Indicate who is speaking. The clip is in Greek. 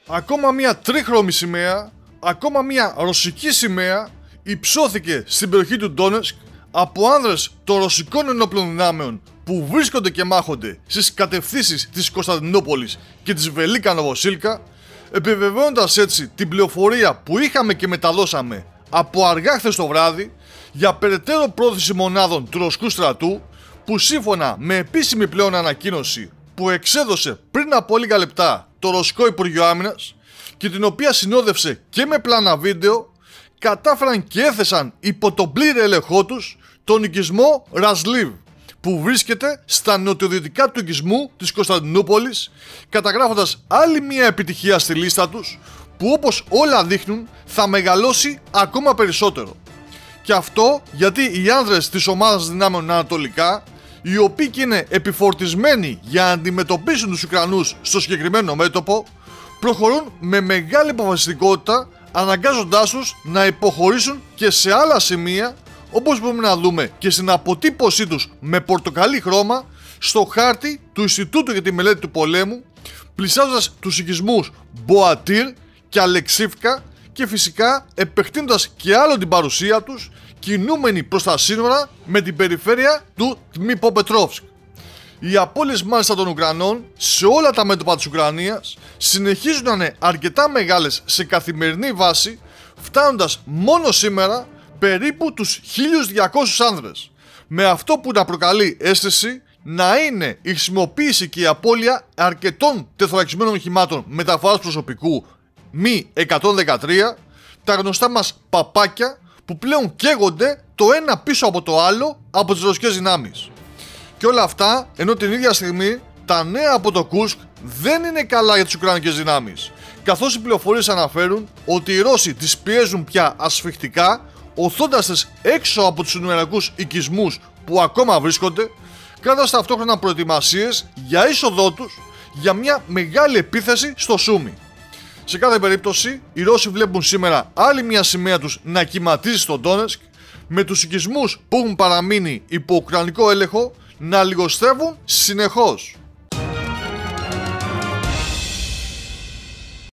Speaker 1: Ακόμα μια τρίχρωμη σημαία, ακόμα μια ρωσική σημαία υψώθηκε στην περιοχή του Ντόνετσκ από άνδρες των ρωσικών ενόπλων δυνάμεων που βρίσκονται και μάχονται στις κατευθύνσεις της Κωνσταντινούπολης και της Βελίκα Νοβοσίλκα, επιβεβαιώνοντας έτσι την πληροφορία που είχαμε και μεταδώσαμε από αργά χθες το βράδυ για περαιτέρω πρόθεση μονάδων του ρωσικού στρατού, που σύμφωνα με επίσημη πλέον ανακοίνωση που εξέδωσε πριν από λίγα λεπτά το Ρωσικό Υπουργείο Άμυνας και την οποία συνόδευσε και με πλάνα βίντεο, κατάφεραν και έθεσαν υπό τον πλήρη έλεγχό τους τον οικισμό Ρασλίβ, που βρίσκεται στα νοτιοδυτικά του οικισμού της Κωνσταντινούπολης, καταγράφοντας άλλη μια επιτυχία στη λίστα τους που, όπως όλα δείχνουν, θα μεγαλώσει ακόμα περισσότερο. Και αυτό γιατί οι άνδρες της ομάδας δυνάμεων ανατολικά, οι οποίοι και είναι επιφορτισμένοι για να αντιμετωπίσουν τους Ουκρανούς στο συγκεκριμένο μέτωπο, προχωρούν με μεγάλη αποφασιστικότητα, αναγκάζοντάς τους να υποχωρήσουν και σε άλλα σημεία, όπως μπορούμε να δούμε και στην αποτύπωσή τους με πορτοκαλί χρώμα στο χάρτη του Ινστιτούτου για τη Μελέτη του Πολέμου, πλησιάζοντας τους οικισμούς Μποατήρ και Αλεξίφκα και φυσικά επεκτείνοντας και άλλο την παρουσία τους, κινούμενοι προς τα σύνορα με την περιφέρεια του Δνιπροπετρόβσκ. Οι απώλειες μάλιστα των Ουκρανών σε όλα τα μέτωπα της Ουκρανίας συνεχίζουν να είναι αρκετά μεγάλες σε καθημερινή βάση, φτάνοντας μόνο σήμερα περίπου τους 1.200 άνδρες, με αυτό που να προκαλεί αίσθηση να είναι η χρησιμοποίηση και η απώλεια αρκετών τεθωρακισμένων οχημάτων μεταφοράς προσωπικού μη 113, τα γνωστά μας παπάκια που πλέον καίγονται το ένα πίσω από το άλλο από τις ρωσικές δυνάμεις. Και όλα αυτά ενώ την ίδια στιγμή τα νέα από το Κούρσκ δεν είναι καλά για τις Ουκρανικές δυνάμεις, καθώς οι πληροφορίες αναφέρουν ότι οι Ρώσοι τις πιέζουν πια ασφιχτικά, οθώντας τις έξω από τους νευραλικούς οικισμούς που ακόμα βρίσκονται, κάνοντας ταυτόχρονα προετοιμασίες για είσοδό τους για μια μεγάλη επίθεση στο Σούμι. Σε κάθε περίπτωση, οι Ρώσοι βλέπουν σήμερα άλλη μια σημαία τους να κυματίζει στο Ντόνετσκ, με τους οικισμούς που έχουν παραμείνει υπό ουκρανικό έλεγχο να λιγοστεύουν συνεχώς.